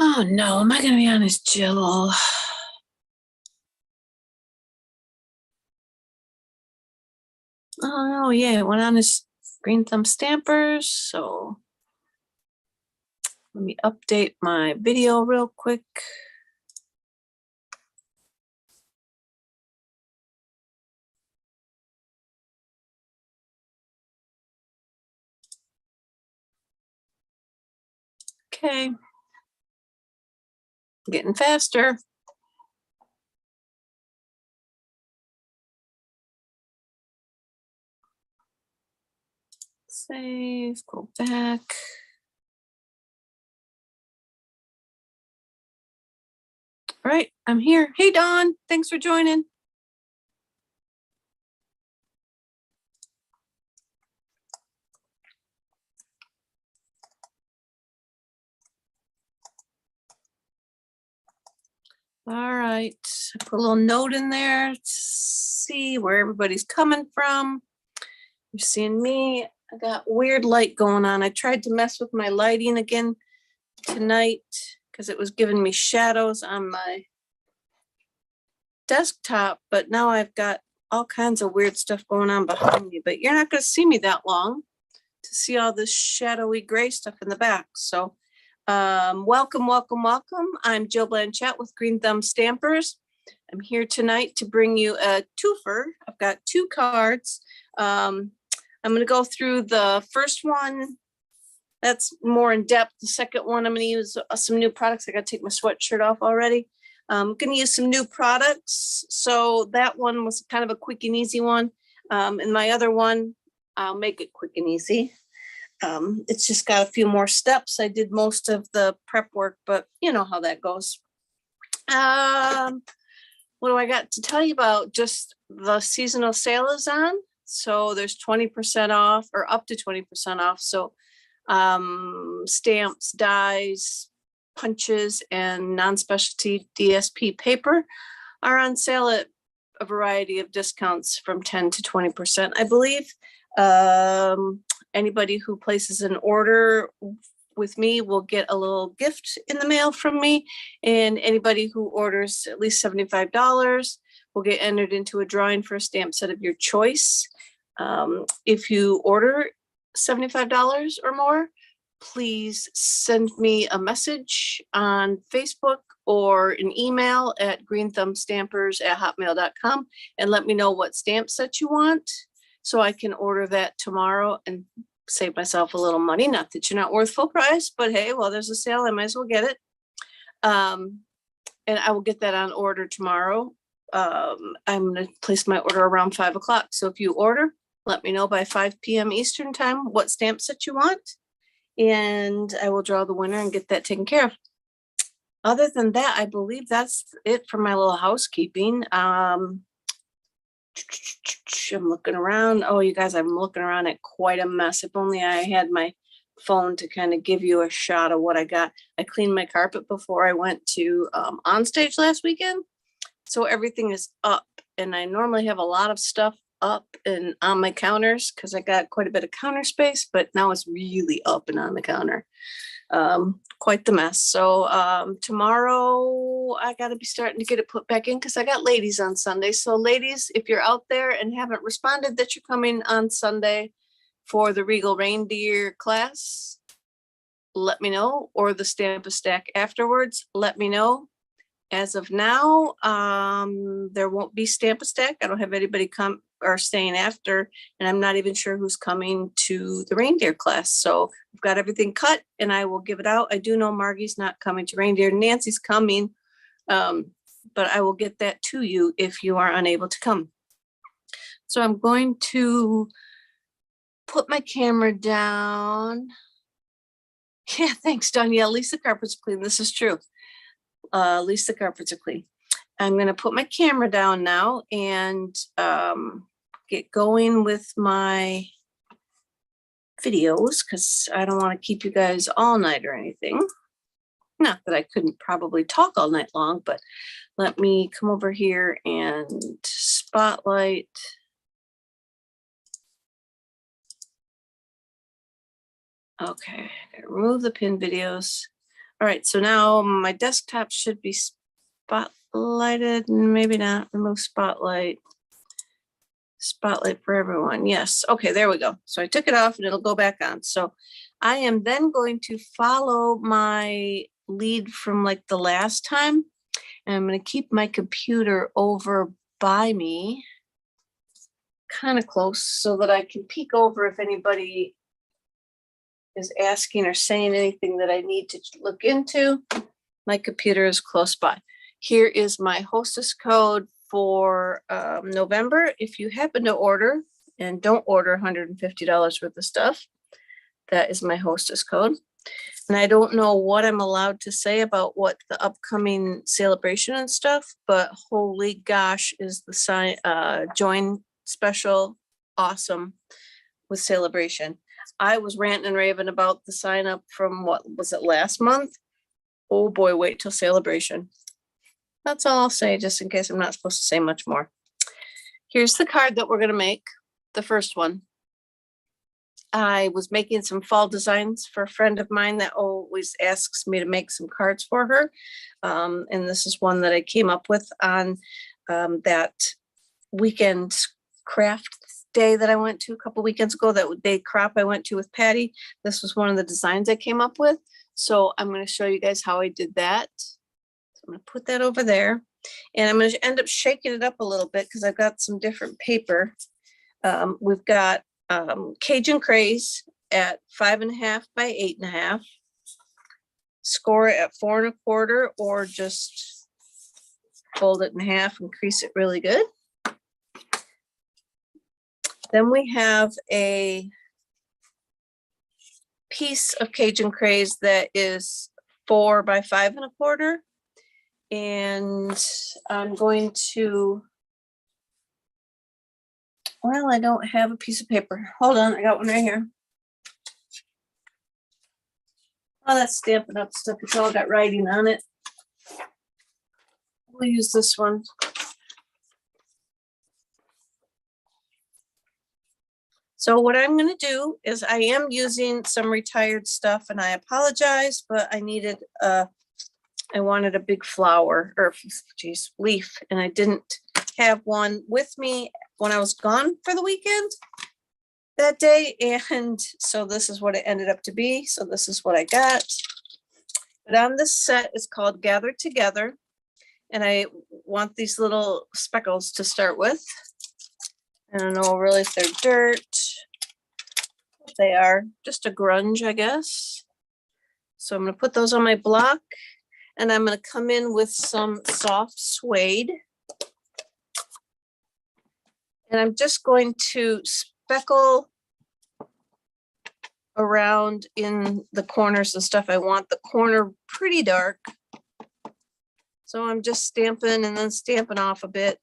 Oh no, am I gonna be on this Jill? Oh yeah, it went on his green thumb stampers, so let me update my video real quick. Okay, getting faster. Save, go back. All right, I'm here. Hey Dawn, thanks for joining. All right, put a little note in there to see where everybody's coming from. You're seeing me. I got weird light going on. I tried to mess with my lighting again tonight because it was giving me shadows on my desktop, but now I've got all kinds of weird stuff going on behind me, but you're not going to see me that long to see all this shadowy gray stuff in the back. So welcome. I'm Jill Blanchett with Green Thumb Stampers. I'm here tonight to bring you a twofer. I've got two cards. I'm going to go through the first one. That's more in depth. The second one, I'm going to use some new products. I got to take my sweatshirt off already. I'm going to use some new products. So that one was kind of a quick and easy one. And my other one, I'll make it quick and easy. It's just got a few more steps. I did most of the prep work, but you know how that goes. What do I got to tell you about? Just the seasonal sale is on. So there's 20% off or up to 20% off. So stamps, dies, punches, and non-specialty DSP paper are on sale at a variety of discounts from 10 to 20%, I believe. Anybody who places an order with me will get a little gift in the mail from me, and anybody who orders at least $75 will get entered into a drawing for a stamp set of your choice. If you order $75 or more, please send me a message on Facebook or an email at greenthumbstampers@hotmail.com and let me know what stamp set you want so I can order that tomorrow and save myself a little money. Not that you're not worth full price, but hey, well, there's a sale, I might as well get it. And I will get that on order tomorrow. I'm going to place my order around 5 o'clock. So if you order, let me know by 5 p.m. Eastern time what stamp set you want, and I will draw the winner and get that taken care of. Other than that, I believe that's it for my little housekeeping. I'm looking around. Oh, you guys, I'm looking around at quite a mess. If only I had my phone to kind of give you a shot of what I got. I cleaned my carpet before I went to OnStage last weekend. So everything is up, and I normally have a lot of stuff up and on my counters because I got quite a bit of counter space, but now it's really up and on the counter. Quite the mess. So tomorrow I got to be starting to get it put back in because I got ladies on Sunday. So ladies, if you're out there and haven't responded that you're coming on Sunday for the Regal Reindeer class, let me know, or the Stamp a Stack afterwards, let me know. As of now, there won't be Stamp a Stack. I don't have anybody come or staying after, and I'm not even sure who's coming to the reindeer class. So I've got everything cut and I will give it out. I do know Margie's not coming to reindeer. Nancy's coming, but I will get that to you if you are unable to come. So I'm going to put my camera down. Yeah, thanks, Danielle. At least the carpets are clean. This is true. At least the carpets are clean. I'm going to put my camera down now and get going with my videos because I don't want to keep you guys all night or anything. Not that I couldn't probably talk all night long, but let me come over here and spotlight. Okay, remove the pin videos. All right, so now my desktop should be spotlighted, maybe not. Remove spotlight. Spotlight for everyone. Yes. Okay, there we go. So I took it off and it'll go back on. So I am then going to follow my lead from like the last time. And I'm going to keep my computer over by me, kind of close, so that I can peek over if anybody is asking or saying anything that I need to look into. My computer is close by. Here is my Hostess code for November. If you happen to order and don't order $150 worth of stuff, that is my Hostess code. And I don't know what I'm allowed to say about what the upcoming celebration and stuff, but holy gosh, is the join special awesome with celebration. I was ranting and raving about the sign up from, what was it, last month? Oh boy, wait till celebration. That's all I'll say, just in case I'm not supposed to say much more. Here's the card that we're going to make, the first one. I was making some fall designs for a friend of mine that always asks me to make some cards for her. And this is one that I came up with on that weekend craft day that I went to a couple weekends ago, that day crop I went to with Patty. This was one of the designs I came up with. So I'm going to show you guys how I did that. So I'm going to put that over there. And I'm going to end up shaking it up a little bit because I've got some different paper. We've got Cajun Craze at 5.5 by 8.5. Score it at 4 1/4, or just fold it in half and crease it really good. Then we have a piece of Cajun Craze that is 4 by 5 1/4. And I'm going to, well, I don't have a piece of paper. Hold on, I got one right here. Oh, that's Stampin' Up stuff. It's all got writing on it. We'll use this one. So what I'm going to do is I am using some retired stuff, and I apologize, but I wanted a big flower, or geez, leaf, and I didn't have one with me when I was gone for the weekend that day. And so this is what it ended up to be. So this is what I got. But on this set, it's called Gather Together. And I want these little speckles to start with. I don't know really if they're dirt. They are just a grunge, I guess. So I'm going to put those on my block. And I'm going to come in with some soft suede. And I'm just going to speckle around in the corners and stuff. I want the corner pretty dark. So I'm just stamping and then stamping off a bit.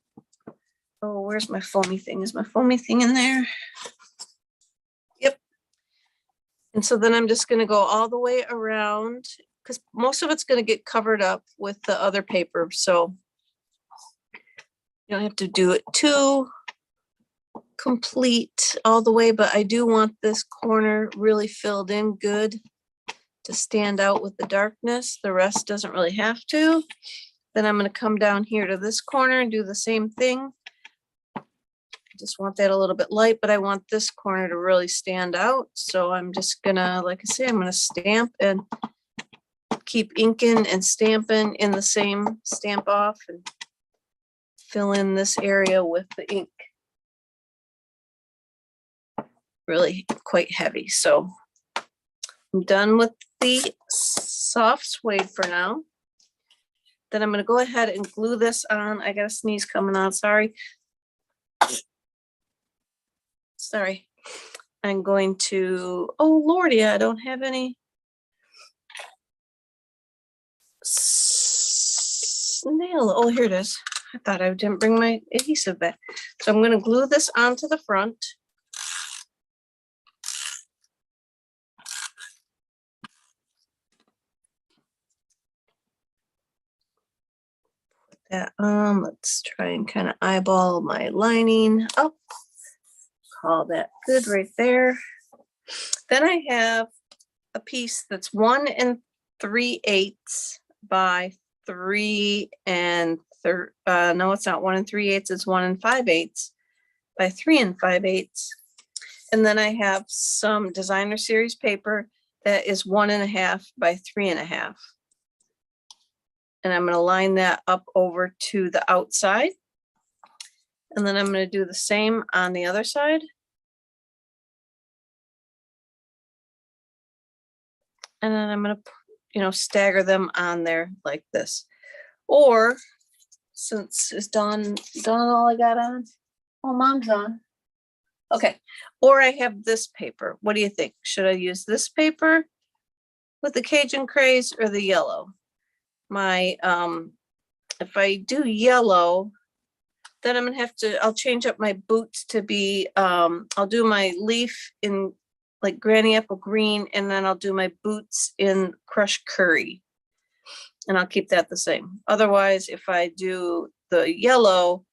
Oh, where's my foamy thing? Is my foamy thing in there? Yep. And so then I'm just going to go all the way around, because most of it's going to get covered up with the other paper. So you don't have to do it too complete all the way, but I do want this corner really filled in good to stand out with the darkness. The rest doesn't really have to. Then I'm going to come down here to this corner and do the same thing. I just want that a little bit light, but I want this corner to really stand out. So I'm just gonna, like I say, I'm gonna stamp and keep inking and stamping in the same stamp off and fill in this area with the ink. Really quite heavy. So I'm done with the soft suede for now. Then I'm going to go ahead and glue this on. I got a sneeze coming on. Sorry. I'm going to, oh Lordy, I don't have any snail. Oh, here it is. I thought I didn't bring my adhesive back. So I'm going to glue this onto the front. That let's try and kind of eyeball my lining up. Call that good right there. Then I have a piece that's 1 3/8 by 3 and no, it's not 1 3/8, it's 1 5/8 by 3 5/8. And then I have some designer series paper that is 1 1/2 by 3 1/2. And I'm going to line that up over to the outside. And then I'm going to do the same on the other side. And then I'm going to, stagger them on there like this. Or since it's Dawn all I got on? Oh, Mom's on. Okay. Or I have this paper. What do you think? Should I use this paper with the Cajun Craze or the yellow? If I do yellow, then I'm gonna have to, I'll change up my boots to be, I'll do my leaf in like Granny Apple Green, and then I'll do my boots in crushed curry. And I'll keep that the same. Otherwise, if I do the yellow,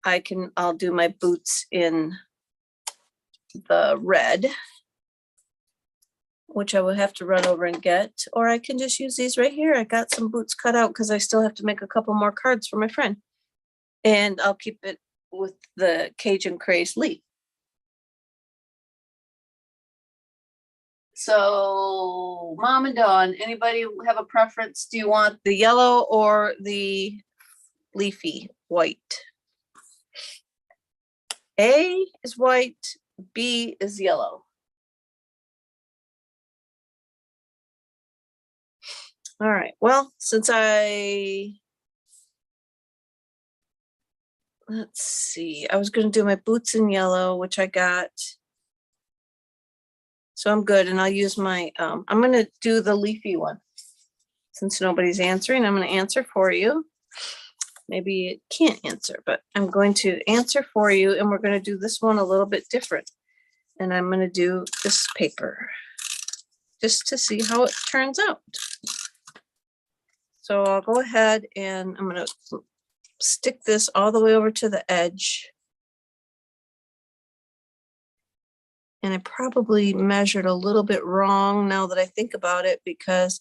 I'll do my boots in the red, which I will have to run over and get, or I can just use these right here. I got some boots cut out because I still have to make a couple more cards for my friend. And I'll keep it with the Cajun Craze leaf. So, Mom and Dawn, anybody have a preference? Do you want the yellow or the leafy white? A is white, B is yellow. All right, well, since let's see, I was going to do my boots in yellow, which I got. So I'm good, and I'll use my, I'm going to do the leafy one. Since nobody's answering, I'm going to answer for you. Maybe it can't answer, but I'm going to answer for you, and we're going to do this one a little bit different. And I'm going to do this paper just to see how it turns out. So I'll go ahead and I'm going to stick this all the way over to the edge. And I probably measured a little bit wrong now that I think about it, because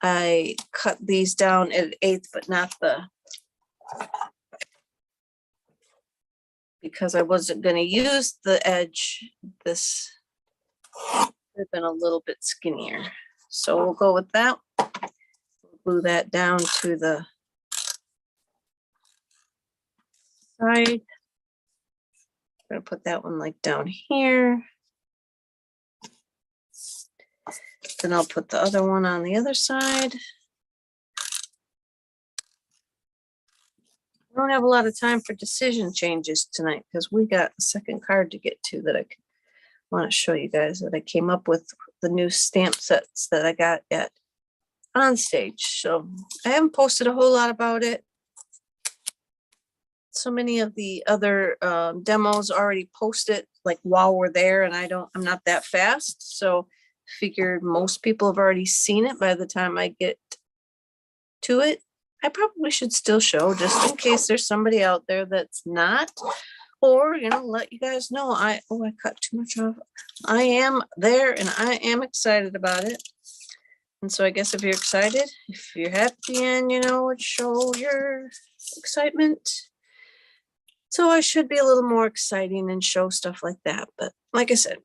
I cut these down at 1/8, but not because I wasn't going to use the edge. This would have been a little bit skinnier. So we'll go with that. Glue that down to the side. I'm going to put that one like down here. Then I'll put the other one on the other side. We don't have a lot of time for decision changes tonight because we got a second card to get to that I want to show you guys, that I came up with the new stamp sets that I got at OnStage. So I haven't posted a whole lot about it. So many of the other demos already posted like while we're there, and I'm not that fast. So figured most people have already seen it by the time I get to it. I probably should still show just in case there's somebody out there that's not, or let you guys know I cut too much off. I am there and I am excited about it. And so I guess if you're excited, if you're happy, and show your excitement. So I should be a little more exciting and show stuff like that. But like I said,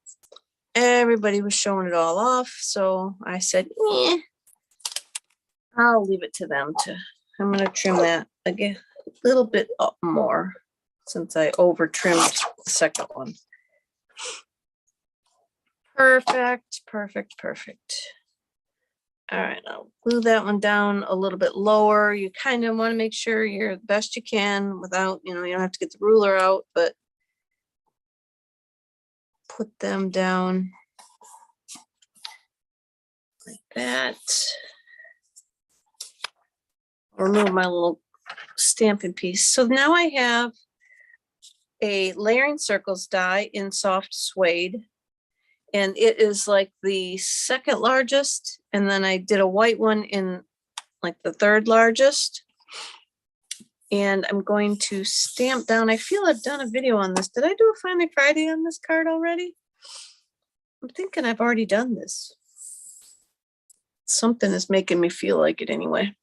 everybody was showing it all off. So I said, yeah, I'll leave it to them I'm going to trim that again a little bit up more since I over trimmed the second one. Perfect, perfect, perfect. All right, I'll glue that one down a little bit lower. You kind of want to make sure you're the best you can without, you don't have to get the ruler out, but put them down like that. I'll remove my little Stampin' piece. So now I have a layering circles die in soft suede, and it is like the second largest. And then I did a white one in like the third largest. And I'm going to stamp down. I feel I've done a video on this. Did I do a Finally Friday on this card already? I'm thinking I've already done this. Something is making me feel like it anyway.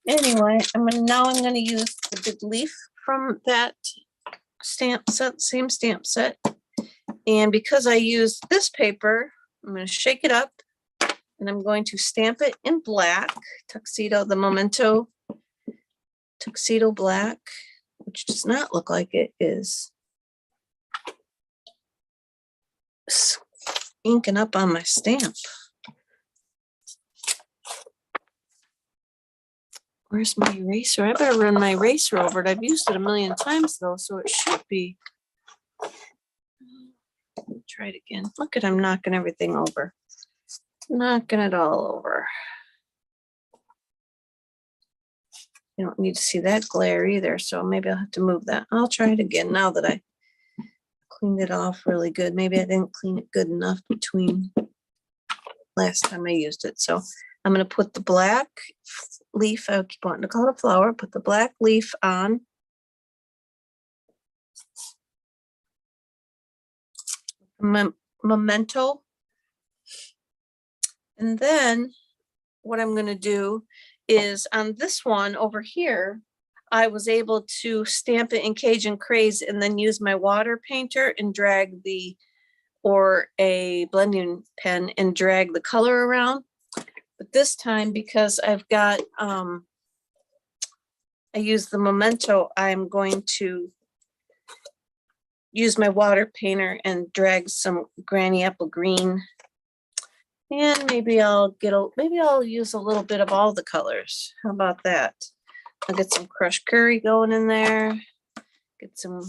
Anyway, now I'm gonna use the big leaf from that stamp set, same stamp set. And because I used this paper, I'm gonna shake it up and I'm going to stamp it in black, tuxedo, the Memento tuxedo black, which does not look like it is inking up on my stamp. Where's my eraser? I better run my eraser over it. I've used it a million times though, so it should be. Try it again. Look at, I'm knocking everything over. Knocking it all over. You don't need to see that glare either, so maybe I'll have to move that. I'll try it again now that I cleaned it off really good. Maybe I didn't clean it good enough between last time I used it. So I'm going to put the black leaf, I keep wanting to call it a flower, put the black leaf on. Memento. And then what I'm going to do is on this one over here, I was able to stamp it in Cajun Craze and then use my water painter and drag or a blending pen and drag the color around. But this time, because I've got, I use the Memento, I'm going to use my water painter and drag some Granny Apple Green. And maybe I'll use a little bit of all the colors. How about that? I'll get some crushed curry going in there, get some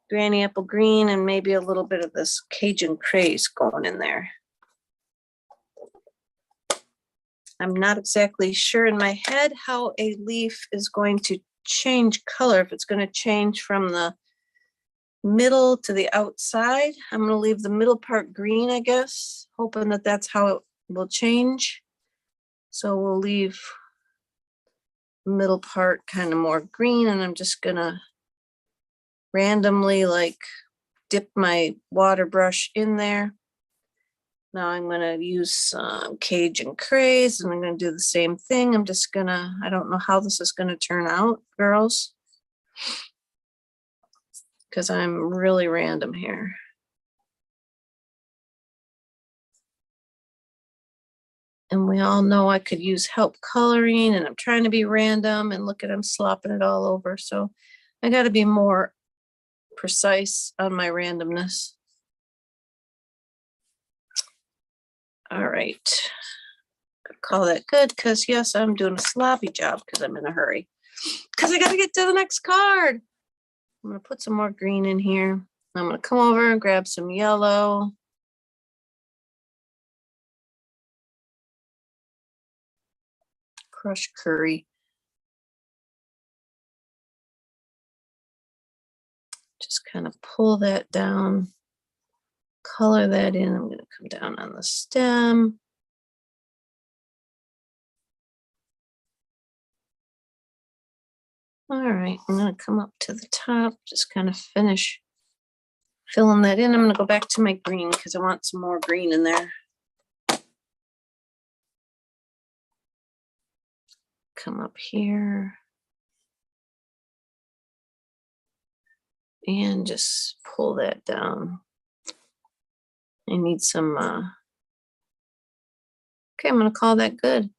Granny Apple Green, and maybe a little bit of this Cajun Craze going in there. I'm not exactly sure in my head how a leaf is going to change color, if it's going to change from the middle to the outside. I'm going to leave the middle part green, I guess, hoping that that's how it will change. So we'll leave the middle part kind of more green, and I'm just going to randomly like dip my water brush in there. Now I'm going to use some Cajun Craze, and I'm going to do the same thing. I don't know how this is going to turn out, girls, because I'm really random here. And we all know I could use help coloring, and I'm trying to be random, and look at, I'm slopping it all over. So I got to be more precise on my randomness. All right. Call that good, because yes, I'm doing a sloppy job because I'm in a hurry. Because I got to get to the next card. I'm going to put some more green in here. I'm going to come over and grab some yellow. Crushed curry. Just kind of pull that down, color that in. I'm going to come down on the stem. All right, I'm going to come up to the top, just kind of finish filling that in. I'm going to go back to my green because I want some more green in there. Come up here and just pull that down. I need some, okay, I'm going to call that good.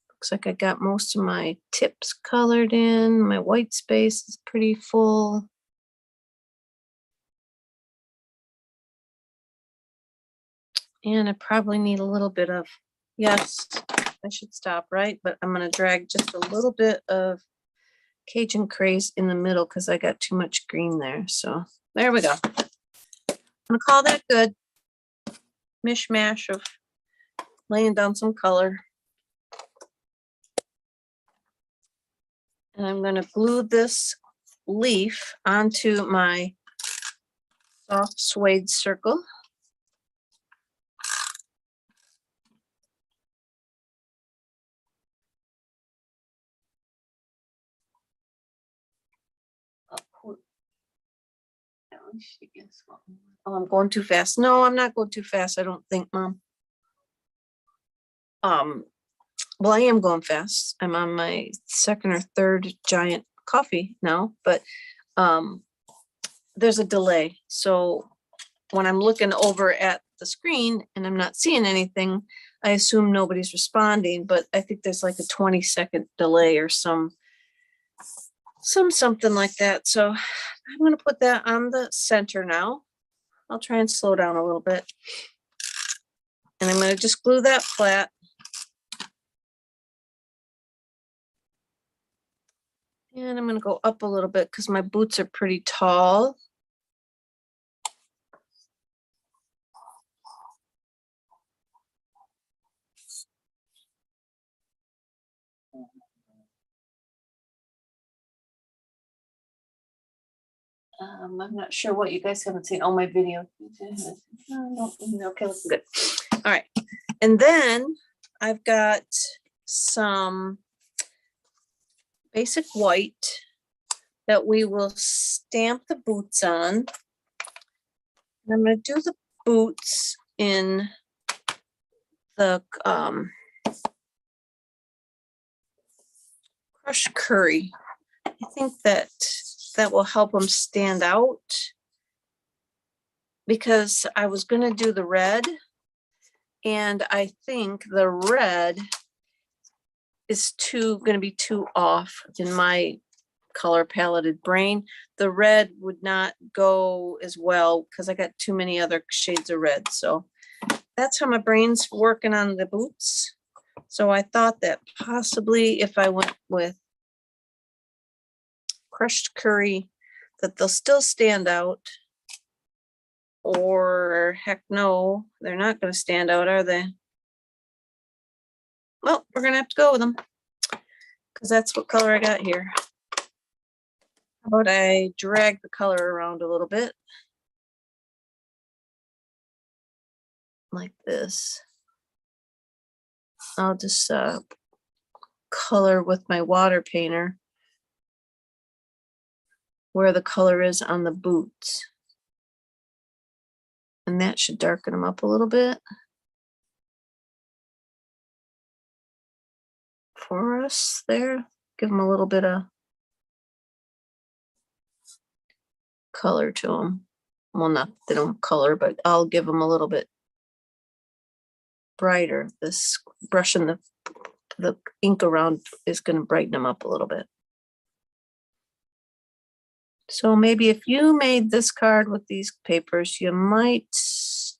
Looks like I got most of my tips colored in. My white space is pretty full. And I probably need a little bit of, yes, I should stop, right? But I'm going to drag just a little bit of Cajun Craze in the middle because I got too much green there. So there we go. I'm going to call that good. Mishmash of laying down some color. And I'm going to glue this leaf onto my soft suede circle. Oh, I'm going too fast. No, I'm not going too fast. I don't think, Mom. Well, I am going fast. I'm on my second or third giant coffee now, but there's a delay. So when I'm looking over at the screen and I'm not seeing anything, I assume nobody's responding, but I think there's like a 20-second delay or something like that. So I'm going to put that on the center now. I'll try and slow down a little bit. And I'm going to just glue that flat. And I'm going to go up a little bit because my boots are pretty tall. I'm not sure what you guys haven't seen. Oh, my video. Okay, looking good. All right. And then I've got some basic white that we will stamp the boots on. And I'm going to do the boots in the crushed curry. I think that will help them stand out, because I was going to do the red, and I think the red is going to be too off in my color paletted brain. The red would not go as well because I got too many other shades of red. So that's how my brain's working on the boots. So I thought that possibly if I went with crushed curry, that they'll still stand out. Or heck no, they're not going to stand out, are they? Well, we're going to have to go with them because that's what color I got here. How about I drag the color around a little bit like this. I'll just color with my water painter where the color is on the boots. And that should darken them up a little bit for us there. Give them a little bit of color to them. Well, not they don't color, but I'll give them a little bit brighter. This brushing the ink around is going to brighten them up a little bit. So maybe if you made this card with these papers, you might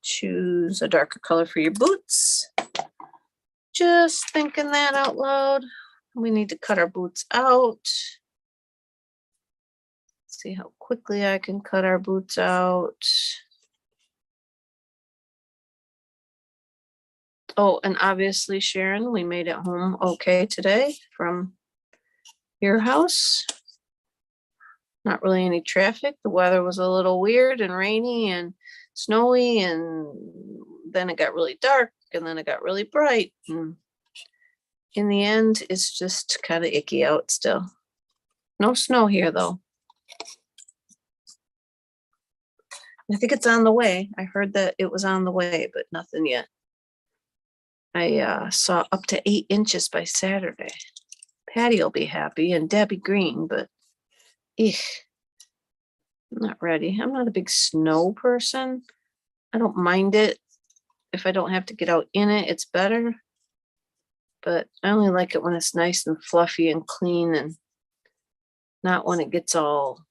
choose a darker color for your boots. Just thinking that out loud. We need to cut our boots out. See how quickly I can cut our boots out. Oh, and obviously, Sharon, we made it home okay today from your house. Not really any traffic. The weather was a little weird and rainy and snowy, and then it got really dark, and then it got really bright. And in the end, it's just kind of icky out still. No snow here, though. I think it's on the way. I heard that it was on the way, but nothing yet. I saw up to 8 inches by Saturday. Patty will be happy, and Debbie Green, but I'm not ready. I'm not a big snow person. I don't mind it. If I don't have to get out in it, it's better. But I only like it when it's nice and fluffy and clean, and not when it gets all,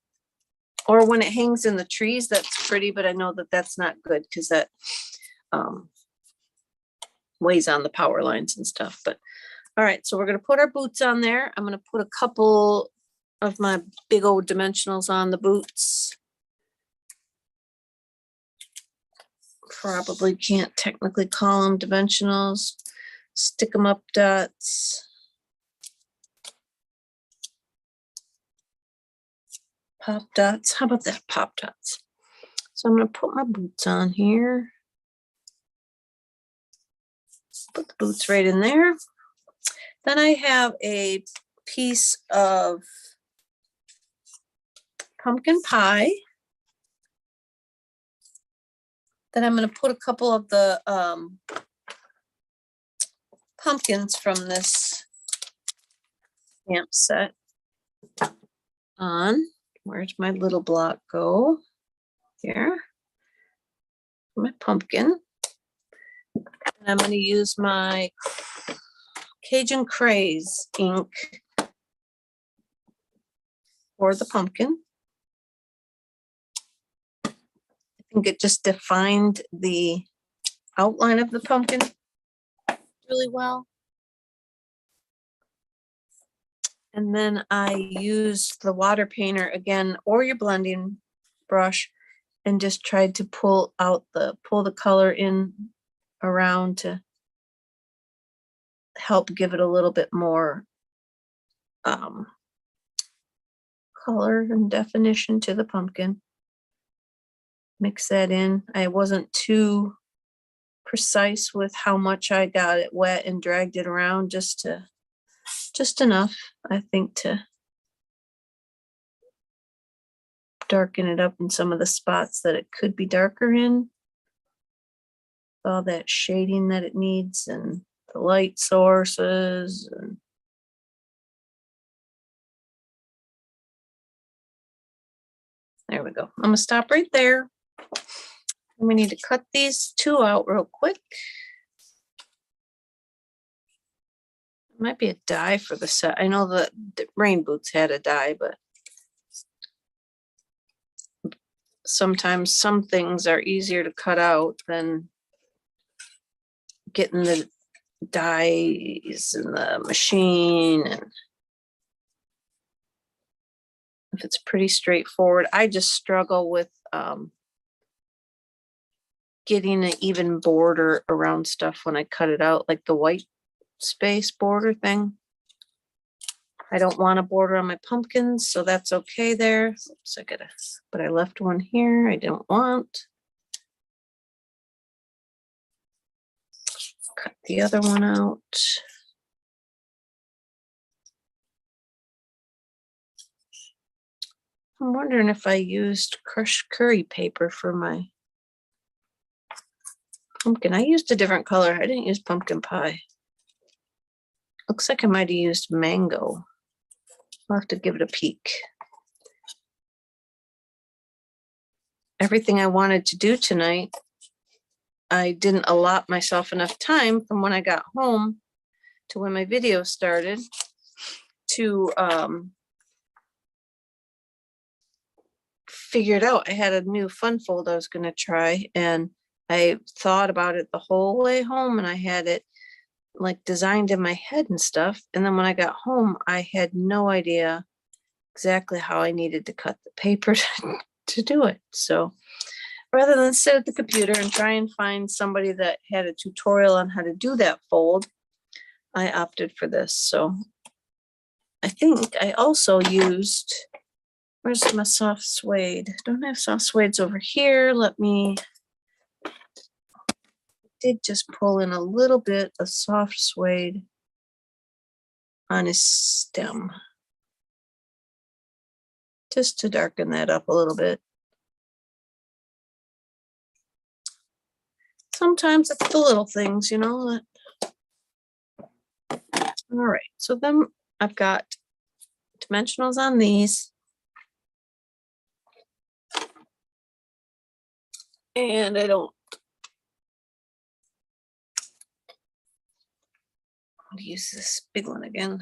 or when it hangs in the trees. That's pretty, but I know that that's not good because that weighs on the power lines and stuff. But all right, so we're going to put our boots on there. I'm going to put a couple of my big old dimensionals on the boots. Probably can't technically call them dimensionals. Stick them up dots. Pop dots. How about that? Pop dots. So I'm going to put my boots on here. Put the boots right in there. Then I have a piece of pumpkin pie. Then I'm going to put a couple of the pumpkins from this stamp set on. Where's my little block go? Here. My pumpkin. And I'm going to use my Cajun Craze ink for the pumpkin. I think it just defined the outline of the pumpkin really well. And then I used the water painter again, or your blending brush, and just tried to pull the color in around to help give it a little bit more color and definition to the pumpkin. Mix that in. I wasn't too precise with how much I got it wet and dragged it around, just enough, I think, to darken it up in some of the spots that it could be darker in. All that shading that it needs and the light sources. And there we go. I'm gonna stop right there. And we need to cut these two out real quick. Might be a die for the set. I know the Rain Boots had a die, but sometimes some things are easier to cut out than getting the dies in the machine. And if it's pretty straightforward, I just struggle with getting an even border around stuff when I cut it out, like the white space border thing. I don't want a border on my pumpkins, so that's okay there. Oops, but I left one here I don't want. Cut the other one out. I'm wondering if I used crushed curry paper for my pumpkin. I used a different color. I didn't use pumpkin pie. Looks like I might have used mango. I'll have to give it a peek. Everything I wanted to do tonight, I didn't allot myself enough time from when I got home to when my video started to figure it out. I had a new fun fold I was going to try, and I thought about it the whole way home, and I had it like designed in my head and stuff. And then when I got home, I had no idea exactly how I needed to cut the paper to do it. So rather than sit at the computer and try and find somebody that had a tutorial on how to do that fold, I opted for this. So I think I also used, where's my soft suede? Don't have soft suedes over here. Did just pull in a little bit of soft suede on his stem, just to darken that up a little bit. Sometimes it's the little things, you know. All right, so then I've got dimensionals on these. And I don't use this big one again.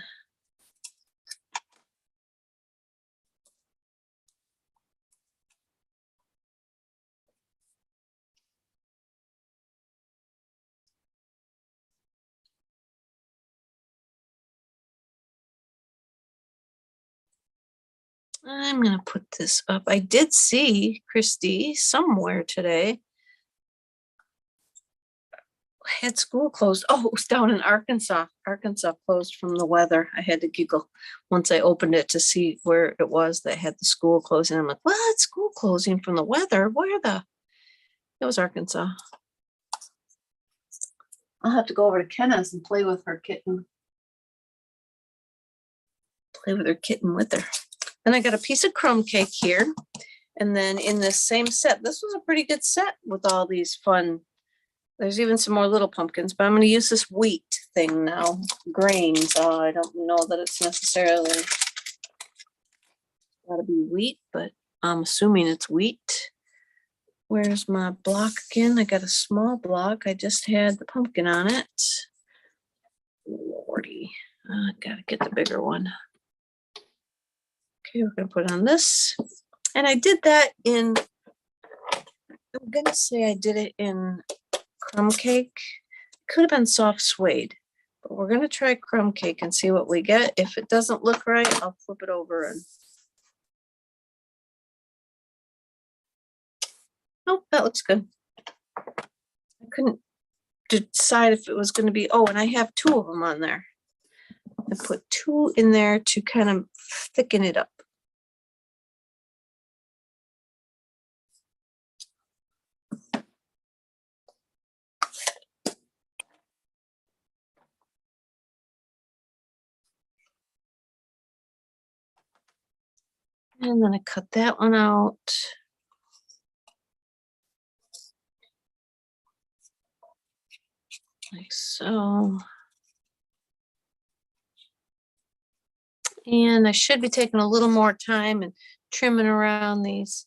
I'm going to put this up. I did see Christy somewhere today. Had school closed. Oh, it was down in Arkansas. Arkansas closed from the weather. I had to giggle once I opened it to see where it was that had the school closing. I'm like, what? School closing from the weather? Where the? It was Arkansas. I'll have to go over to Kenna's and play with her kitten. Play with her kitten with her. Then I got a piece of crumb cake here. And then in this same set, this was a pretty good set with all these fun. There's even some more little pumpkins, but I'm going to use this wheat thing now. Grains. I don't know that it's necessarily got to be wheat, but I'm assuming it's wheat. Where's my block again? I got a small block. I just had the pumpkin on it. Lordy. I gotta get the bigger one. Okay, we're gonna put on this. And I did that in, I'm gonna say I did it in Crumb Cake. Could have been soft suede, but we're gonna try Crumb Cake and see what we get. If it doesn't look right, I'll flip it over and. Oh, that looks good. I couldn't decide if it was going to be, oh, and I have 2 of them on there. I put 2 in there to kind of thicken it up. And then I cut that one out. Like so. And I should be taking a little more time and trimming around these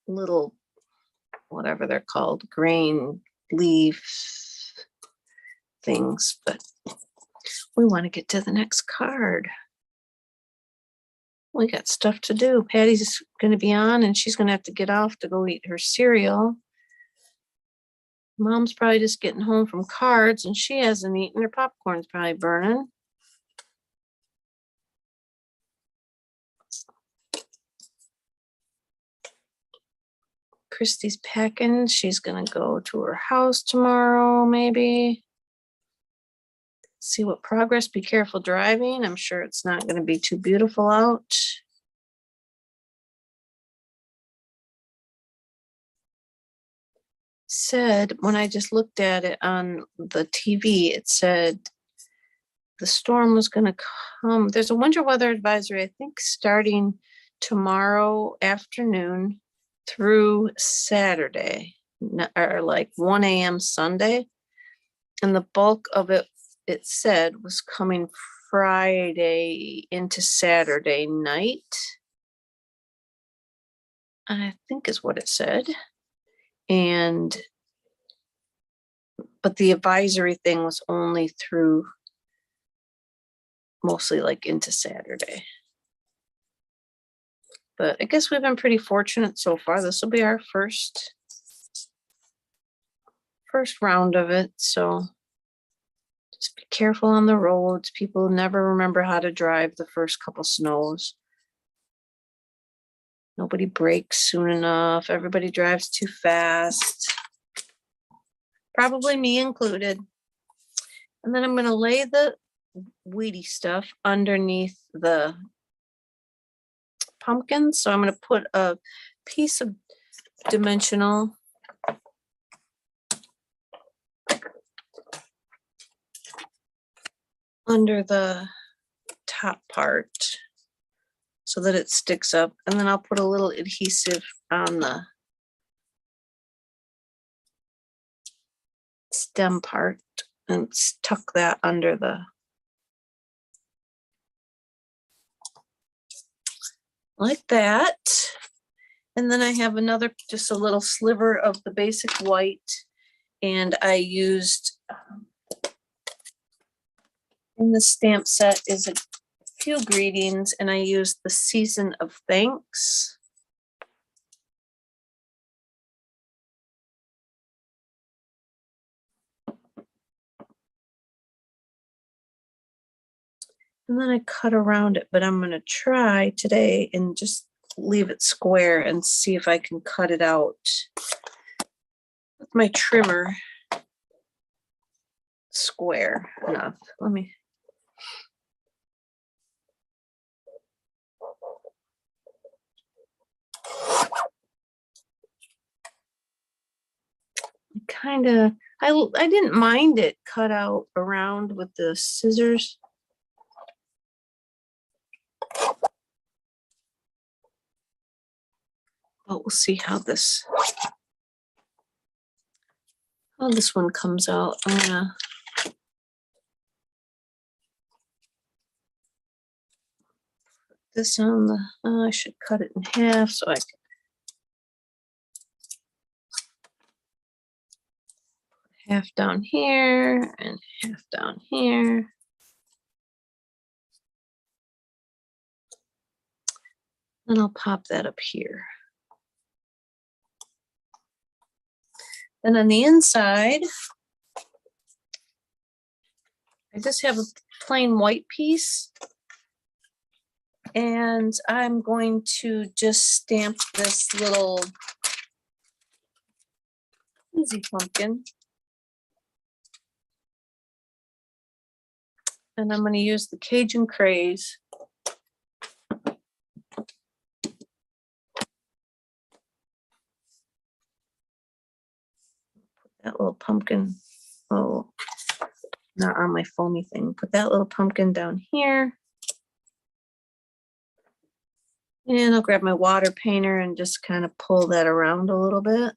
little, whatever they're called, grain leaf things, but we want to get to the next card. We got stuff to do. Patty's going to be on and she's going to have to get off to go eat her cereal. Mom's probably just getting home from cards and she hasn't eaten. Her popcorn's probably burning. Christy's packing. She's going to go to her house tomorrow, maybe. See what progress. Be careful driving. I'm sure it's not going to be too beautiful out. Said when I just looked at it on the TV, it said the storm was going to come. There's a winter weather advisory, I think, starting tomorrow afternoon through Saturday, or like 1 a.m. Sunday. And the bulk of it, it said, was coming Friday into Saturday night. I think is what it said. But the advisory thing was only through mostly like into Saturday. But I guess we've been pretty fortunate so far. This will be our first round of it. So just be careful on the roads. People never remember how to drive the first couple snows. Nobody brakes soon enough. Everybody drives too fast. Probably me included. And then I'm going to lay the weedy stuff underneath the pumpkin. So I'm going to put a piece of dimensional under the top part so that it sticks up. And then I'll put a little adhesive on the stem part and tuck that under the, like that. And then I have another, just a little sliver of the basic white. And I used, in the stamp set is a few greetings, and I used the Season of Thanks. And then I cut around it, but I'm going to try today and just leave it square and see if I can cut it out with my trimmer square enough. Let me. Kind of, I didn't mind it cut out around with the scissors. Well, we'll see how this one comes out. I'm gonna put this on the, I should cut it in half so I can put half down here and half down here. And I'll pop that up here. Then on the inside, I just have a plain white piece. And I'm going to just stamp this little easy pumpkin. And I'm going to use the Cajun Craze. That little pumpkin, oh, not on my foamy thing. Put that little pumpkin down here. And I'll grab my water painter and just kind of pull that around a little bit.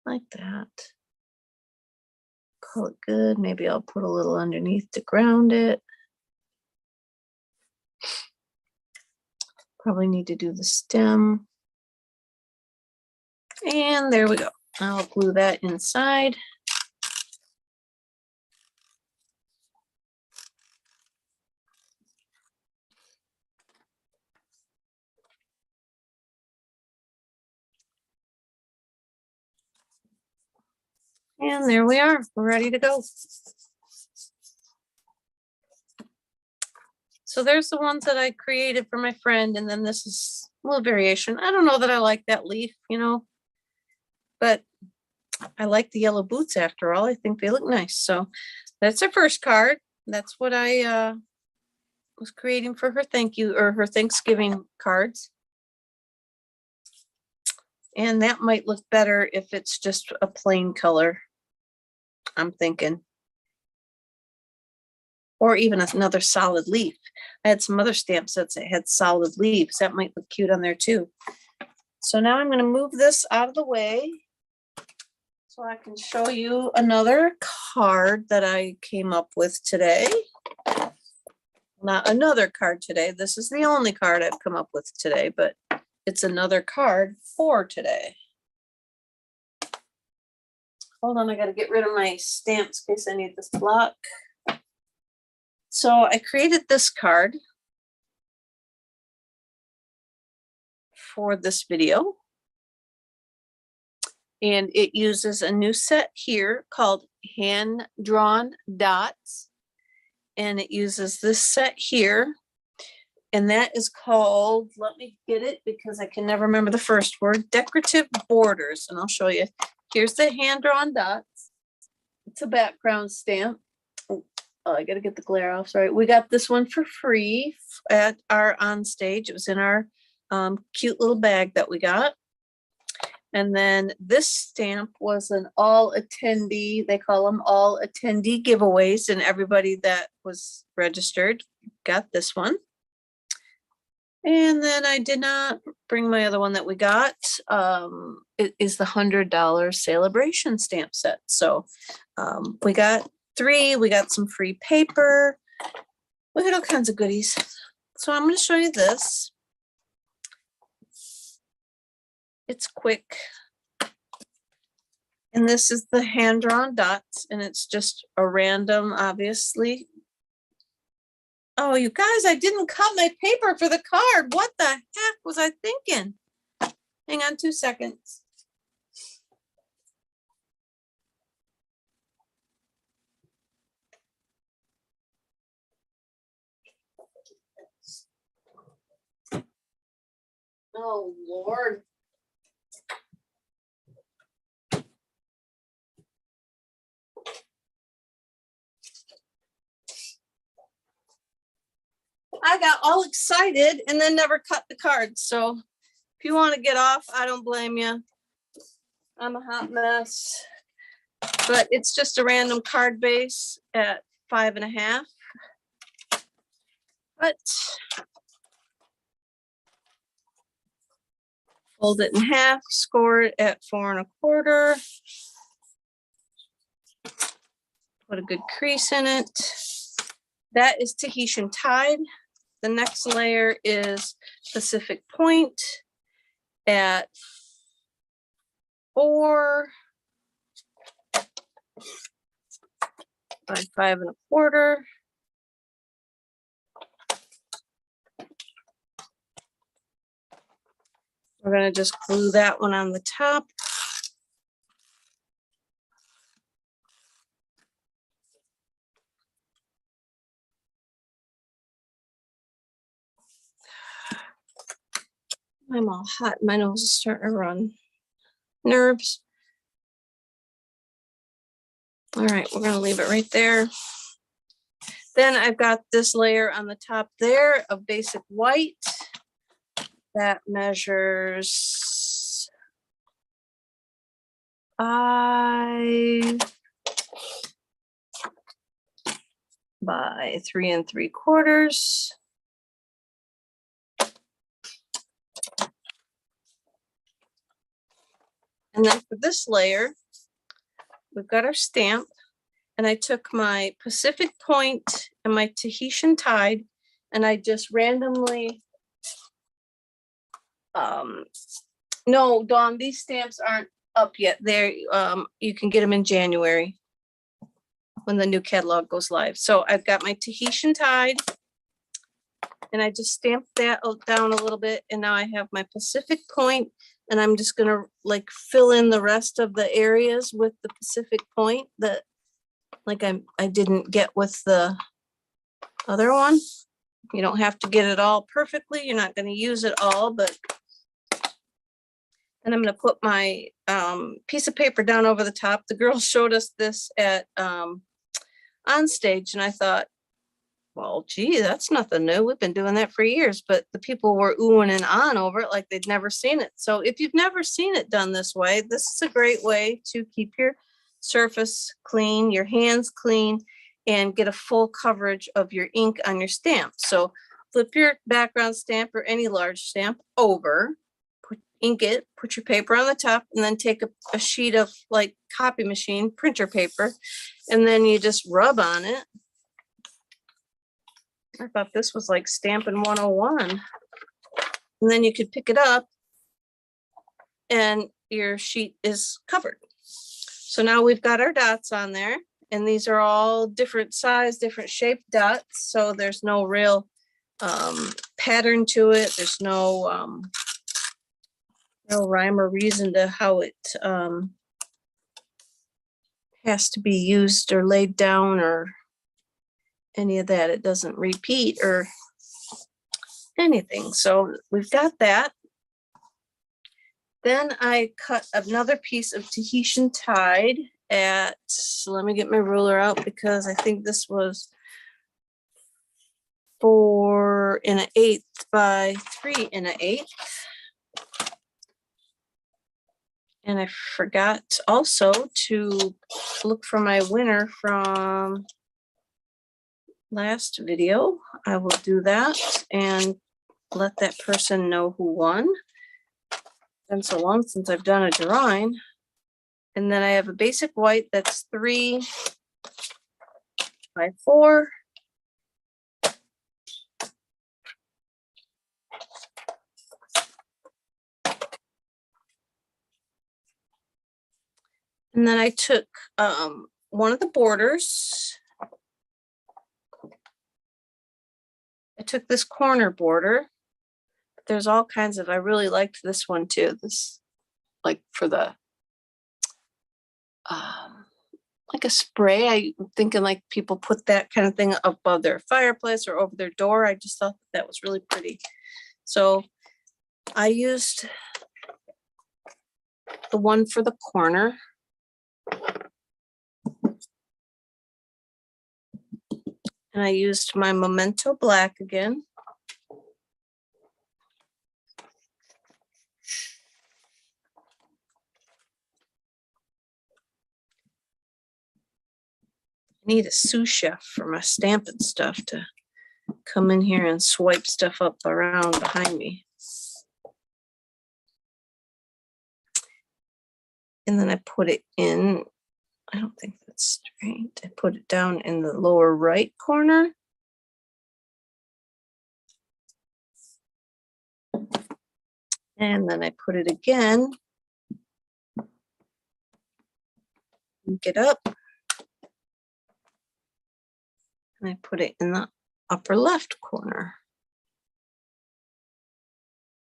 Like that. Call it good. Maybe I'll put a little underneath to ground it. Probably need to do the stem. And there we go. I'll glue that inside. And there we are. We're ready to go. So there's the ones that I created for my friend, and then this is a little variation. I don't know that I like that leaf, you know, but I like the yellow boots after all. I think they look nice. So that's her first card. That's what I was creating for her thank you or her Thanksgiving cards. And that might look better if it's just a plain color, I'm thinking. Or even another solid leaf. I had some other stamp sets that had solid leaves. That might look cute on there too. So now I'm going to move this out of the way so I can show you another card that I came up with today. Not another card today. This is the only card I've come up with today, but it's another card for today. Hold on, I got to get rid of my stamps in case I need this block. So I created this card for this video. And it uses a new set here called Hand Drawn Dots. And it uses this set here. And that is called, let me get it because I can never remember the first word, Decorative Borders. And I'll show you. Here's the hand drawn dots. It's a background stamp. Oh, I gotta get the glare off. Sorry. We got this one for free at our OnStage. It was in our cute little bag that we got. And then this stamp was an all attendee, they call them all attendee giveaways, and everybody that was registered got this one. And then I did not bring my other one that we got. It is the $100 celebration stamp set. So we got 3, we got some free paper, we got all kinds of goodies. So I'm going to show you this. It's quick. And this is the hand-drawn dots, and it's just a random, obviously. Oh, you guys, I didn't cut my paper for the card. What the heck was I thinking? Hang on 2 seconds. Oh, Lord. I got all excited and then never cut the cards. So if you want to get off, I don't blame you. I'm a hot mess. But it's just a random card base at 5.5. But fold it in half, score it at 4.25. Put a good crease in it. That is Tahitian tied. The next layer is Pacific Point at 4 by 5.25. We're going to just glue that one on the top. I'm all hot. My nose is starting to run. Nerves. All right, we're going to leave it right there. Then I've got this layer on the top there of basic white that measures 5 by 3.75. And then for this layer, we've got our stamp, and I took my Pacific Point and my Tahitian tied, and I just randomly, no, Dawn, these stamps aren't up yet. They're, you can get them in January when the new catalog goes live. So I've got my Tahitian tied, and I just stamped that down a little bit, and now I have my Pacific Point, and I'm just gonna like fill in the rest of the areas with the Pacific Point that like I didn't get with the other one. You don't have to get it all perfectly. You're not gonna use it all, but then I'm gonna put my piece of paper down over the top. The girls showed us this at OnStage, and I thought, well, gee, that's nothing new. We've been doing that for years, but the people were oohing and on over it like they'd never seen it. So if you've never seen it done this way, this is a great way to keep your surface clean, your hands clean, and get a full coverage of your ink on your stamp. So flip your background stamp or any large stamp over, ink it, put your paper on the top, and then take a sheet of like copy machine printer paper, and then you just rub on it. I thought this was like Stampin' 101. And then you could pick it up and your sheet is covered. So now we've got our dots on there, and these are all different size, different shaped dots. So there's no real pattern to it. There's no rhyme or reason to how it has to be used or laid down or any of that. It doesn't repeat or anything. So we've got that. Then I cut another piece of Tahitian tied at, let me get my ruler out because I think this was 4 1/8 by 3 1/8. And I forgot also to look for my winner from last video. I will do that and let that person know who won. Been so long since I've done a drawing. And then I have a basic white that's 3 by 4. And then I took one of the borders. I took this corner border. There's all kinds of, I really liked this one too. This, like for the, like a spray. I'm thinking like people put that kind of thing above their fireplace or over their door. I just thought that was really pretty. So I used the one for the corner. And I used my Memento black again. Need a sous chef for my Stampin' stuff to come in here and swipe stuff up around behind me. And then I put it in, I don't think that's straight. I put it down in the lower right corner. And then I put it again. Get up. And I put it in the upper left corner.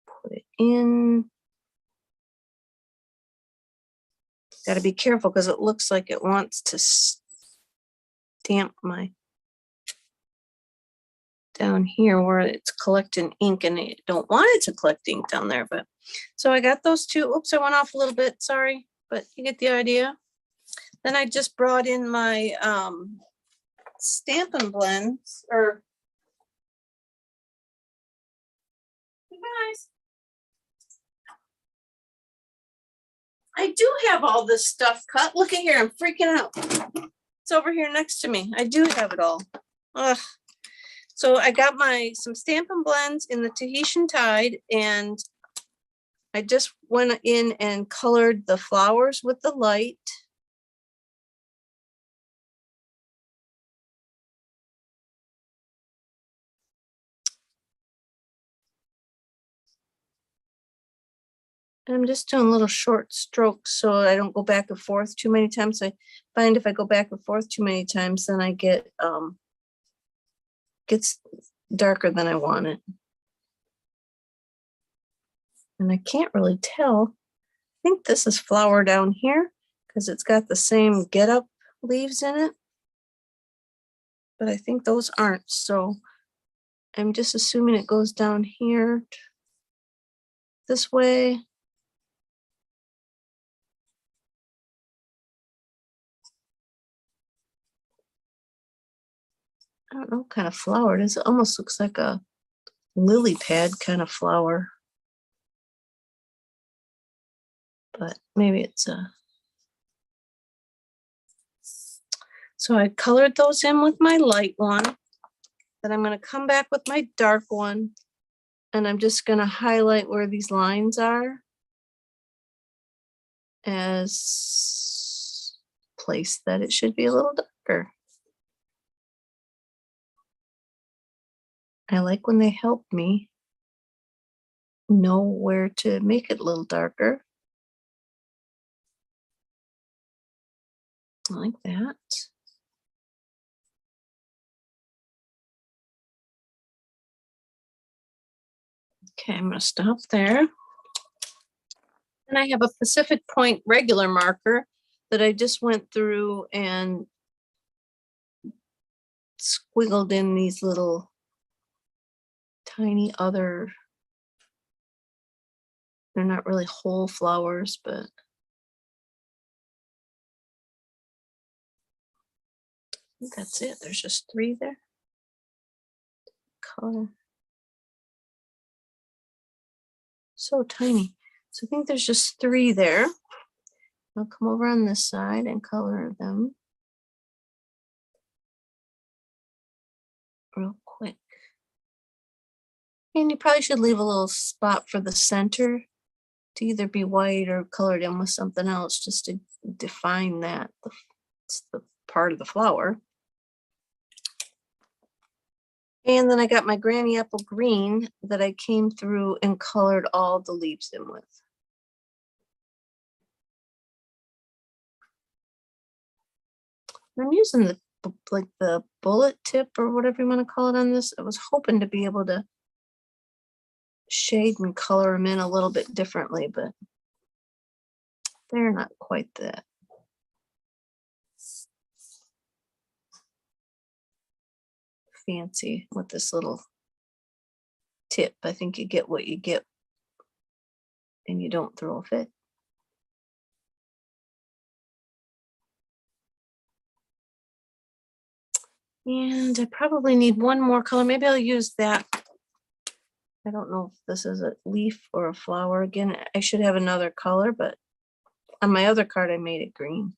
Put it in. Got to be careful because it looks like it wants to stamp my down here where it's collecting ink, and I don't want it to collect ink down there. But so I got those two. Oops, I went off a little bit. Sorry, but you get the idea. Then I just brought in my Stampin' blends, or you guys, I do have all this stuff cut. Look at here, I'm freaking out. It's over here next to me. I do have it all. Ugh. So I got some Stampin' blends in the Tahitian Tide, and I just went in and colored the flowers with the light. And I'm just doing little short strokes so I don't go back and forth too many times. I find if I go back and forth too many times, then I get gets darker than I want it. And I can't really tell. I think this is flower down here because it's got the same Get Up leaves in it. But I think those aren't. So I'm just assuming it goes down here this way. I don't know what kind of flower it is. It almost looks like a lily pad kind of flower. But maybe it's a... So I colored those in with my light one. Then I'm going to come back with my dark one. And I'm just going to highlight where these lines are as place that it should be a little darker. I like when they help me know where to make it a little darker. Like that. Okay, I'm going to stop there. And I have a Pacific Point regular marker that I just went through and squiggled in these little tiny other, they're not really whole flowers, but I think that's it. There's just 3 there. Color. So tiny. So I think there's just 3 there. I'll come over on this side and color them real quick. And you probably should leave a little spot for the center to either be white or colored in with something else, just to define that. It's the part of the flower. And then I got my Granny Apple Green that I came through and colored all the leaves in with. I'm using the bullet tip or whatever you want to call it on this. I was hoping to be able to shade and color them in a little bit differently, but they're not quite that. Fancy with this little tip. I think you get what you get and you don't throw a fit. And I probably need one more color. Maybe I'll use that. I don't know if this is a leaf or a flower. Again, I should have another color, but on my other card I made it green.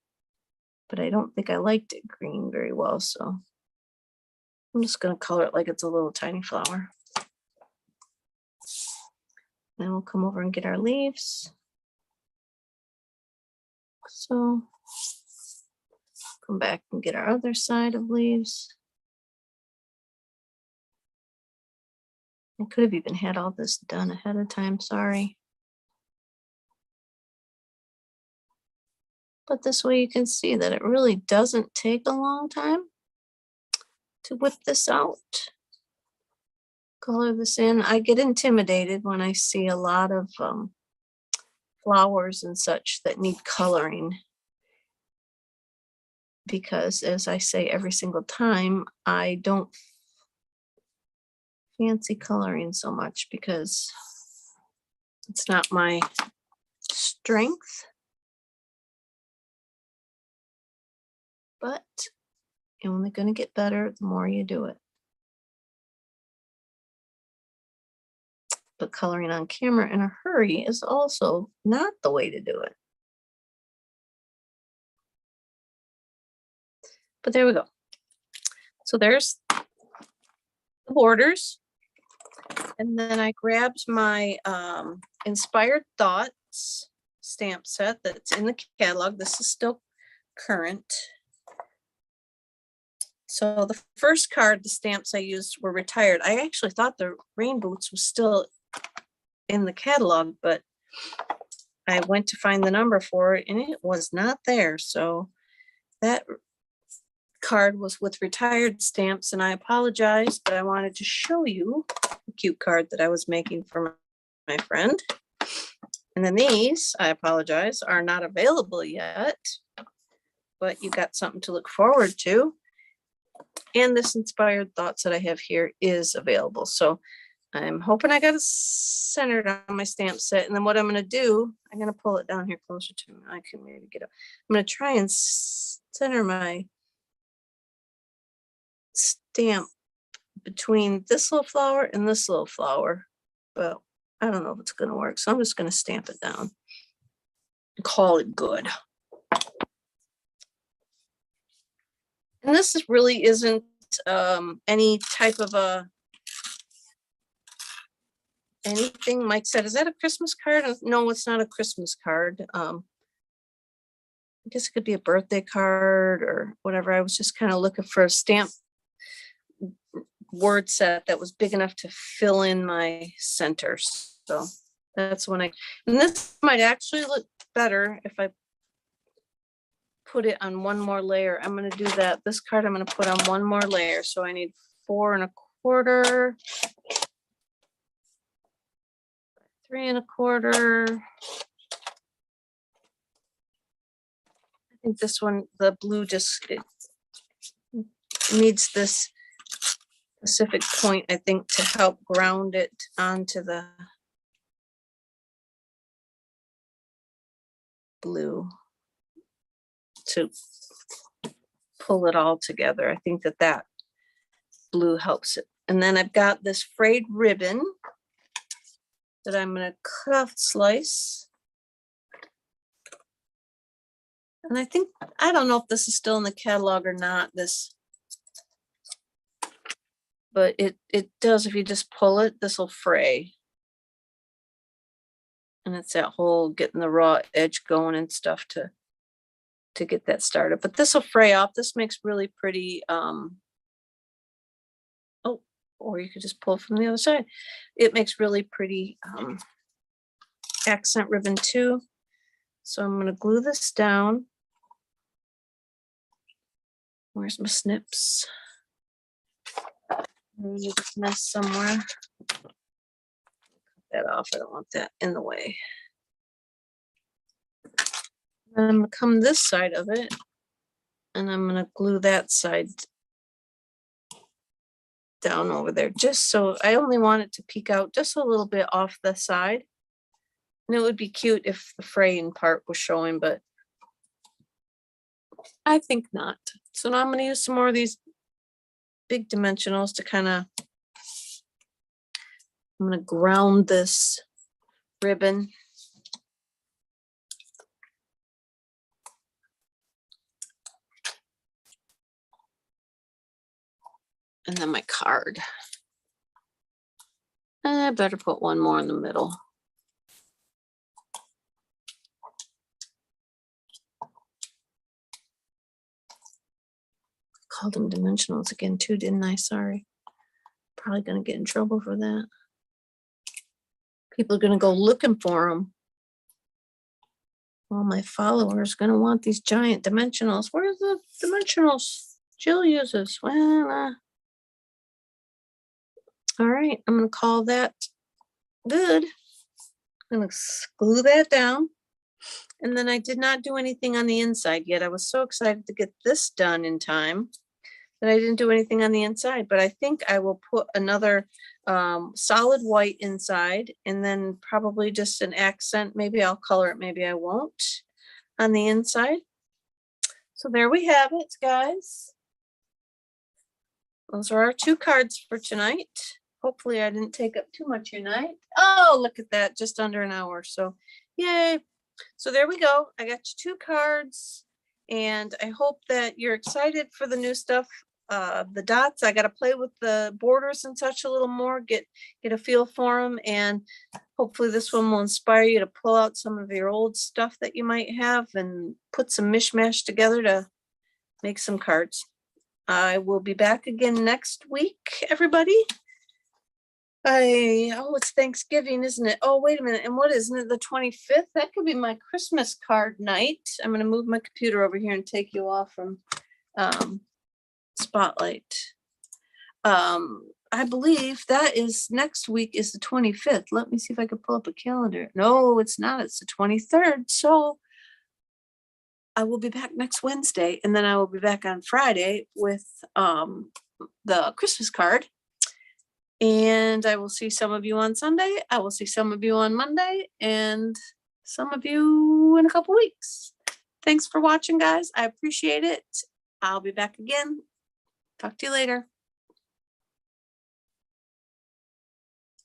but I don't think I liked it green very well, so I'm just gonna color it like it's a little tiny flower. Then we'll come over and get our leaves. So come back and get our other side of leaves. I could have even had all this done ahead of time, sorry. But this way you can see that it really doesn't take a long time to whip this out. Color this in. I get intimidated when I see a lot of flowers and such that need coloring. Because as I say every single time, I don't fancy coloring so much because it's not my strength. But you're only going to get better the more you do it. But coloring on camera in a hurry is also not the way to do it. But there we go. So there's the borders. And then I grabbed my Inspired Thoughts stamp set that's in the catalog. This is still current. So the first card, the stamps I used were retired. I actually thought the Rain Boots was still in the catalog, but I went to find the number for it and it was not there. So that card was with retired stamps, and I apologize, but I wanted to show you the cute card that I was making for my friend. And then these, I apologize, are not available yet, but you got something to look forward to. And this Inspired Thoughts that I have here is available. So I'm hoping I got it centered on my stamp set. And then what I'm going to do, I'm going to pull it down here closer to me. I can maybe get up. I'm going to try and center my stamp between this little flower and this little flower. But I don't know if it's going to work. So I'm just going to stamp it down and call it good. And this really isn't any type of a anything. Mike said, is that a Christmas card? No, it's not a Christmas card. I guess it could be a birthday card or whatever. I was just kind of looking for a stamp word set that was big enough to fill in my centers. So that's when and this might actually look better if I put it on one more layer. I'm going to do that. This card I'm going to put on one more layer. So I need 4 1/4, 3 1/4. I think this one, the blue, just it needs this specific point, I think, to help ground it onto the blue to pull it all together. I think that blue helps it. And then I've got this frayed ribbon that I'm going to cut off, slice. And I don't know if this is still in the catalog or not, but it does. If you just pull it, this will fray. And it's that whole getting the raw edge going and stuff to get that started. But this will fray off. This makes really pretty, or you could just pull from the other side. It makes really pretty accent ribbon too. So I'm going to glue this down. Where's my snips? There's this mess somewhere. Cut that off. I don't want that in the way. Then I'm going to come this side of it, and I'm going to glue that side down over there, just so I only want it to peek out just a little bit off the side. And it would be cute if the fraying part was showing, but I think not. So now I'm going to use some more of these big dimensionals to kind of, I'm going to ground this ribbon. And then my card. I better put one more in the middle. Called them dimensionals again too, didn't I? Sorry. Probably gonna get in trouble for that. People are gonna go looking for them. All my followers gonna want these giant dimensionals. Where's the dimensionals Jill uses? Well, all right, I'm gonna call that good. I'm gonna glue that down. And then I did not do anything on the inside yet. I was so excited to get this done in time that I didn't do anything on the inside, but I think I will put another solid white inside and then probably just an accent. Maybe I'll color it, maybe I won't on the inside. So there we have it, guys. Those are our 2 cards for tonight. Hopefully I didn't take up too much of your night. Oh, look at that, just under an hour. So yay. So there we go. I got you 2 cards and I hope that you're excited for the new stuff. The dots, I got to play with the borders and such a little more, get a feel for them. And hopefully this one will inspire you to pull out some of your old stuff that you might have and put some mishmash together to make some cards. I will be back again next week, everybody. Oh, it's Thanksgiving, isn't it? Oh, wait a minute. And what isn't it? The 25th? That could be my Christmas card night. I'm going to move my computer over here and take you off from Spotlight. I believe that is next week is the 25th. Let me see if I can pull up a calendar. No, it's not. It's the 23rd. So I will be back next Wednesday, and then I will be back on Friday with the Christmas card. And I will see some of you on Sunday. I will see some of you on Monday and some of you in a couple weeks. Thanks for watching, guys. I appreciate it. I'll be back again. Talk to you later.